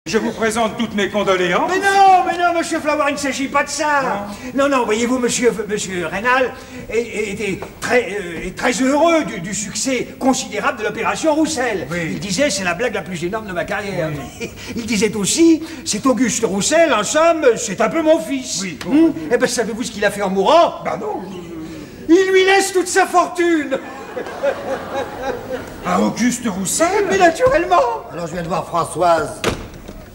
Je vous présente toutes mes condoléances. Mais non, monsieur Flower, il ne s'agit pas de ça. Non, voyez-vous, monsieur Rénal était très heureux du succès considérable de l'opération Roussel. Oui. Il disait, c'est la blague la plus énorme de ma carrière. Oui. Il disait aussi, c'est Auguste Roussel, en somme, c'est un peu mon fils. Oui. Eh ben, savez-vous ce qu'il a fait en mourant? Bah non. Il lui laisse toute sa fortune. À Auguste Roussel? Mais naturellement. Alors je viens de voir Françoise.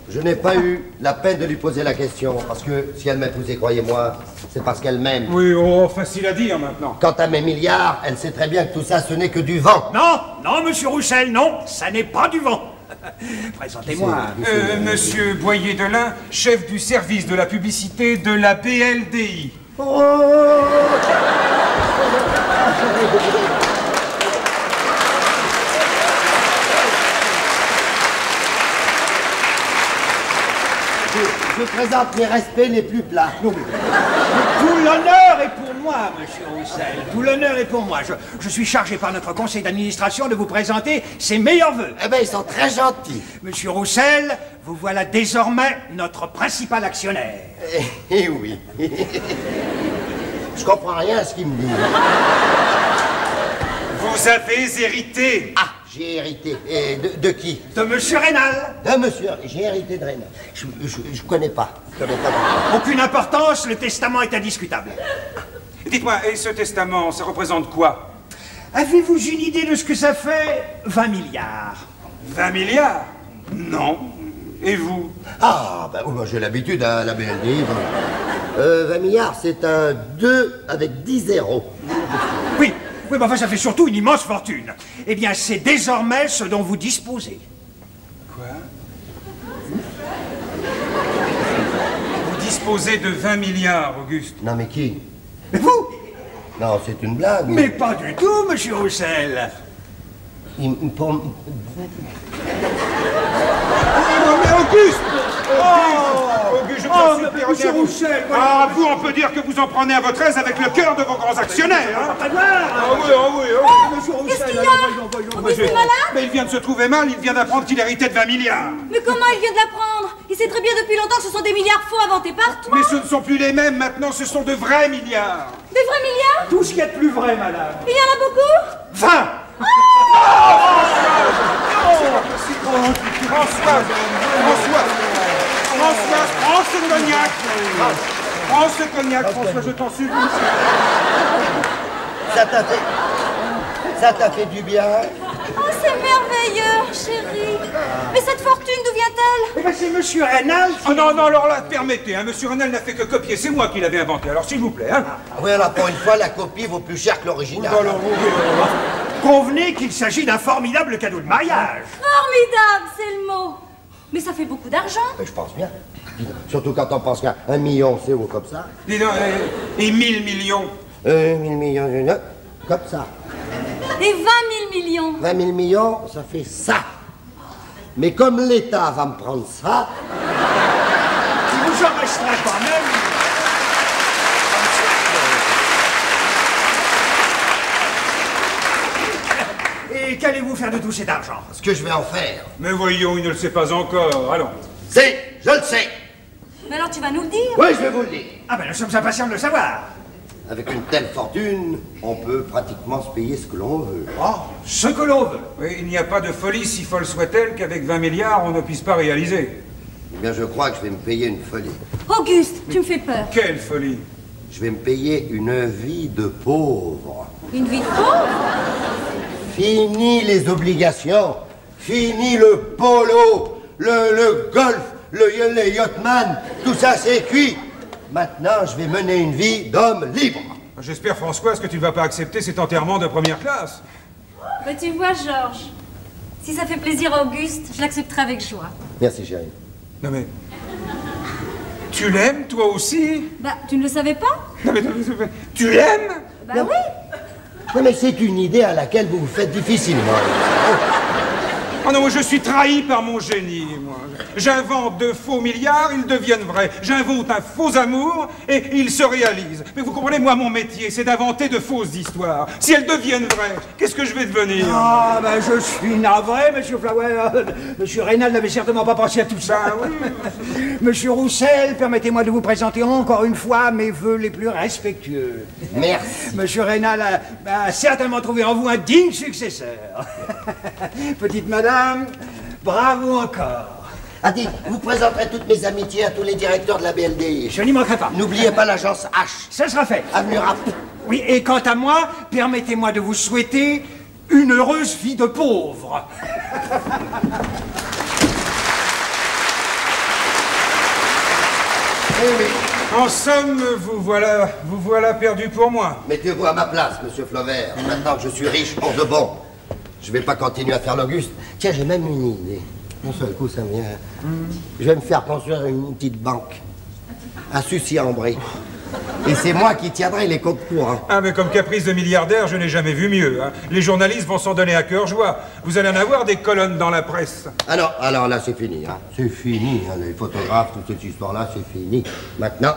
Je n'ai pas eu la peine de lui poser la question, parce que si elle m'épousait, croyez-moi, c'est parce qu'elle m'aime. Oui, facile à dire maintenant. Quant à mes milliards, elle sait très bien que tout ça, ce n'est que du vent. Non, monsieur Roussel, non, ça n'est pas du vent. Présentez-moi. Monsieur Boyer-Delin, chef du service de la publicité de la BLDI. Je présente mes respects les plus plats. Tout l'honneur est pour moi, monsieur Roussel. Tout l'honneur est pour moi. Je suis chargé par notre conseil d'administration de vous présenter ses meilleurs vœux. Eh bien, ils sont très gentils. Monsieur Roussel, vous voilà désormais notre principal actionnaire. Eh oui. Je comprends rien à ce qu'il me dit. Vous avez hérité. Ah, j'ai hérité. Et de qui? De monsieur Rénal. De monsieur. J'ai hérité de Rénal. Je connais pas. Aucune importance, le testament est indiscutable. Dites-moi, et ce testament, ça représente quoi? Avez-vous une idée de ce que ça fait? 20 milliards. 20 milliards? Non. Et vous? Ah, ben oui, j'ai l'habitude à la BLD. 20 milliards, c'est un 2 avec 10 zéros. Oui, mais enfin, ça fait surtout une immense fortune. Eh bien, c'est désormais ce dont vous disposez. Quoi? Vous disposez de 20 milliards, Auguste. Non, mais qui? Mais vous? Non, c'est une blague. Mais pas du tout, monsieur Roussel. Non, mais Auguste! Auguste, je vous supplie, monsieur reviens-vous. Roussel, Ah, vous, on peut dire que vous en prenez à votre aise avec le cœur de vos grands actionnaires, hein? Pas de voir. Ah oui. Monsieur Roussel, Qu'est-ce qu'il y a? voyons. Auguste est malade? Mais il vient de se trouver mal, il vient d'apprendre qu'il héritait de 20 milliards. Mais comment il vient de l'apprendre? Il sait très bien depuis longtemps que ce sont des milliards faux inventés par toi. Mais ce ne sont plus les mêmes, maintenant ce sont de vrais milliards. Des vrais milliards? Tout ce qu'il y a de plus vrai, madame. Il y en a beaucoup? 20. Françoise, prends ce cognac. Prends ce cognac, François, je t'en supplie. Ça t'a fait du bien. Oh, c'est merveilleux, chérie. Mais cette fortune, d'où vient-elle? Eh bien, c'est monsieur Rénal qui... Oh non, alors là, permettez, hein, monsieur Renal n'a fait que copier, c'est moi qui l'avais inventé, alors s'il vous plaît, hein. Oui, alors pour une fois, la copie vaut plus cher que l'original. Convenez qu'il s'agit d'un formidable cadeau de mariage. Formidable, c'est le mot. Mais ça fait beaucoup d'argent. Je pense bien. Surtout quand on pense qu'à 1 million, c'est haut comme ça. Dis donc, et 1000 millions. 1000 millions, comme ça. Et 20 000 millions. 20 000 millions, ça fait ça. Mais comme l'État va me prendre ça... Il vous en restera quand même. Et qu'allez-vous faire de tout cet argent? Ce que je vais en faire, Mais voyons, il ne le sait pas encore, allons. c'est... Je le sais. Mais alors tu vas nous le dire? Oui, je vais vous le dire. Ah ben, nous sommes impatients de le savoir. Avec une telle fortune, on peut pratiquement se payer ce que l'on veut. Oh, ce que l'on veut. Oui, il n'y a pas de folie, si folle soit-elle, qu'avec 20 milliards, on ne puisse pas réaliser. Eh bien, je crois que je vais me payer une folie. Auguste, tu me fais peur. Quelle folie! Je vais me payer une vie de pauvre. Une vie de pauvre? Fini les obligations. Fini le polo, le golf, les yachtman. Tout ça, c'est cuit. Maintenant, je vais mener une vie d'homme libre. J'espère, Françoise, que tu ne vas pas accepter cet enterrement de première classe. Bah tu vois, Georges, si ça fait plaisir à Auguste, je l'accepterai avec joie. Merci, chérie. Non mais... Tu l'aimes, toi aussi? Bah, tu ne le savais pas? Non mais... Tu l'aimes? Bah oui. Non, mais c'est une idée à laquelle vous vous faites difficilement. Oh non, moi je suis trahi par mon génie, moi. J'invente de faux milliards, ils deviennent vrais. J'invente un faux amour et ils se réalisent. Mais vous comprenez, moi, mon métier, c'est d'inventer de fausses histoires. Si elles deviennent vraies, qu'est-ce que je vais devenir? Ah, ben je suis navré, monsieur Flower. Monsieur Reynal n'avait certainement pas pensé à tout ça. Oui. Monsieur Roussel, permettez-moi de vous présenter encore une fois mes vœux les plus respectueux. Merci. Monsieur Reynal a certainement trouvé en vous un digne successeur. Petite madame, bravo encore. Ah, dites, vous présenterez toutes mes amitiés à tous les directeurs de la BLD. Je n'y manquerai pas. N'oubliez pas l'agence H. Ça sera fait. Avenue Rapp. Oui, et quant à moi, permettez-moi de vous souhaiter une heureuse vie de pauvre. Oui. En somme, vous voilà perdu pour moi. Mettez-vous à ma place, monsieur Flaubert. Maintenant que je suis riche pour de bon, je vais pas continuer à faire l'Auguste. Tiens, j'ai même une idée. D'un seul coup, ça me vient. Je vais me faire construire une petite banque. À Sucy-en-Brie. Et c'est moi qui tiendrai les comptes courants. Ah, mais comme caprice de milliardaire, je n'ai jamais vu mieux. Hein. Les journalistes vont s'en donner à cœur joie. Vous allez en avoir des colonnes dans la presse. Ah non, alors là, c'est fini. Hein. C'est fini. Hein. Les photographes, toute cette histoire-là, c'est fini. Maintenant,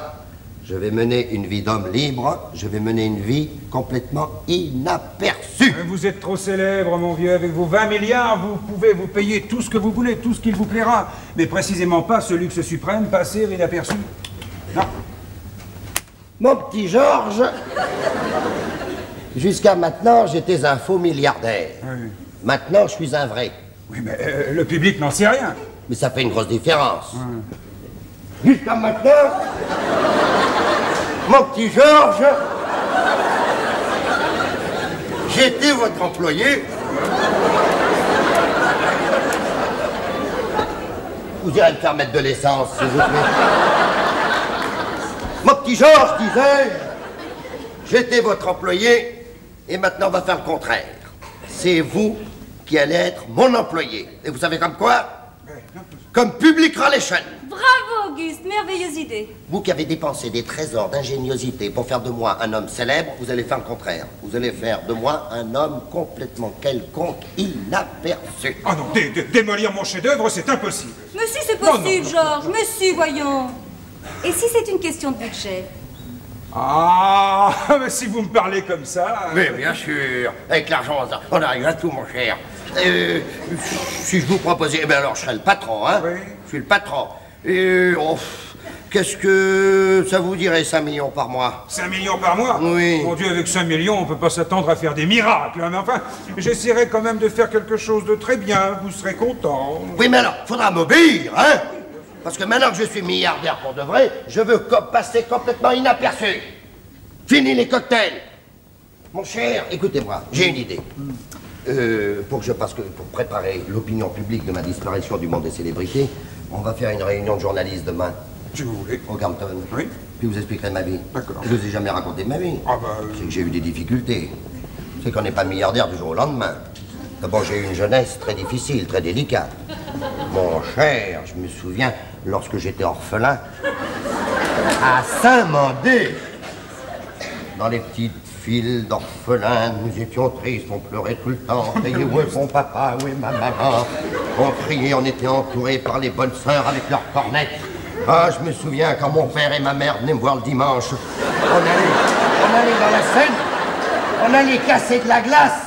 je vais mener une vie d'homme libre. Je vais mener une vie complètement inaperçue. Vous êtes trop célèbre, mon vieux. Avec vos 20 milliards, vous pouvez vous payer tout ce que vous voulez, tout ce qu'il vous plaira. Mais précisément pas ce luxe suprême, passer inaperçu. Non. Mon petit Georges, jusqu'à maintenant, j'étais un faux milliardaire. Oui. Maintenant, je suis un vrai. Oui, mais le public n'en sait rien. Mais ça fait une grosse différence. Jusqu'à maintenant, mon petit Georges, j'étais votre employé. Vous irez me faire mettre de l'essence, s'il vous plaît. Mon petit Georges, disais-je, j'étais votre employé, et maintenant on va faire le contraire. C'est vous qui allez être mon employé. Et vous savez comme quoi? Comme Public Relation. Bravo, Auguste, merveilleuse idée. Vous qui avez dépensé des trésors d'ingéniosité pour faire de moi un homme célèbre, vous allez faire le contraire. Vous allez faire de moi un homme complètement quelconque, inaperçu. Ah non, démolir mon chef-d'œuvre, c'est impossible. Mais si c'est possible, Georges, mais si, voyons. Et si c'est une question de budget? Ah, mais si vous me parlez comme ça... Mais bien sûr, avec l'argent, on arrive à tout, mon cher. Si je vous proposais, eh bien alors je serais le patron, hein. Oui. Je suis le patron. Et qu'est-ce que ça vous dirait, 5 millions par mois? 5 millions par mois? Oui. Mon Dieu, avec 5 millions, on peut pas s'attendre à faire des miracles. Hein, mais enfin, j'essaierai quand même de faire quelque chose de très bien. Vous serez content. Oui, mais alors, faudra m'obéir, hein. Parce que maintenant que je suis milliardaire pour de vrai, je veux passer complètement inaperçu. Fini les cocktails. Mon cher, écoutez-moi, j'ai une idée. Pour préparer l'opinion publique de ma disparition du monde des célébrités, on va faire une réunion de journalistes demain. Si vous voulez. Au Campton. Oui. Puis vous expliquerez ma vie. D'accord. Je ne vous ai jamais raconté ma vie. Ah bah... C'est que j'ai eu des difficultés. C'est qu'on n'est pas milliardaire du jour au lendemain. D'abord, j'ai eu une jeunesse très difficile, très délicate. Mon cher, je me souviens, lorsque j'étais orphelin, à Saint-Mandé, dans les petites files d'orphelins, nous étions tristes, on pleurait tout le temps. Criait, où est mon papa, où est ma maman? On criait, on était entourés par les bonnes sœurs avec leurs cornettes. Ah, je me souviens quand mon père et ma mère venaient me voir le dimanche. On allait dans la Seine, on allait casser de la glace.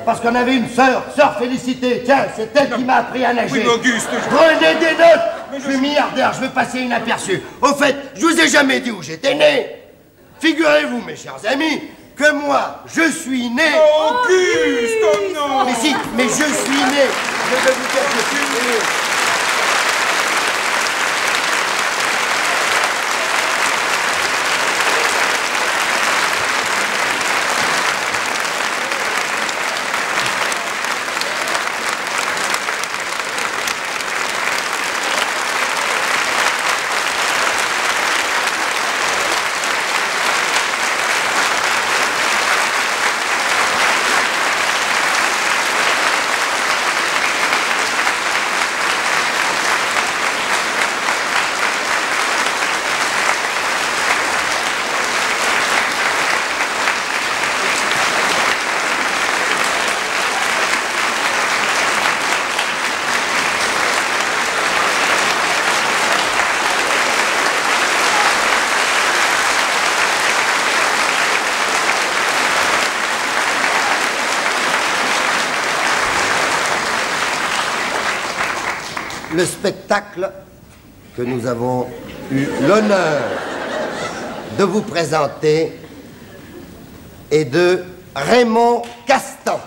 Parce qu'on avait une sœur Félicité. Tiens, c'est elle qui m'a appris à nager. Oui, mais Auguste... Prenez des notes. Je suis milliardaire, je veux passer inaperçu. Au fait, je vous ai jamais dit où j'étais né. Figurez-vous, mes chers amis, que moi, je suis né... Auguste, oh non! Mais si, mais je suis né. Je vais vous dire que je suis né. le spectacle que nous avons eu l'honneur de vous présenter est de Raymond Castan.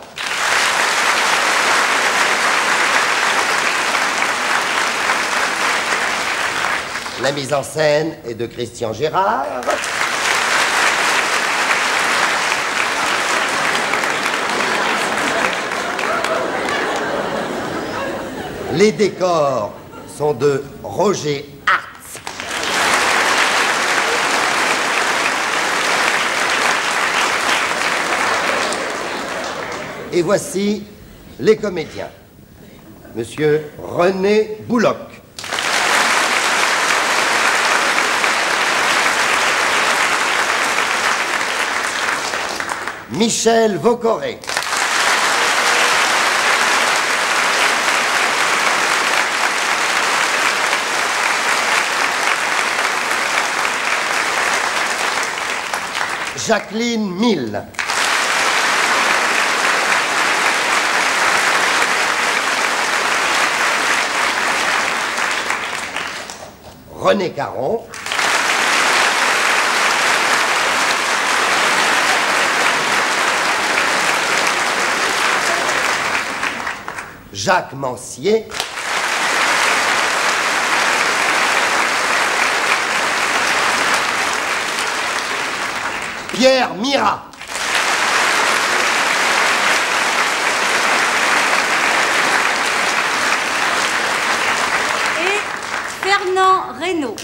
La mise en scène est de Christian Gérard. Les décors sont de Roger Hartz. Et voici les comédiens. Monsieur René Bouloc. Michel Vaucoré. Jacqueline Mille. René Caron. Jacques Mancier. Pierre Mira. Et Fernand Reynaud.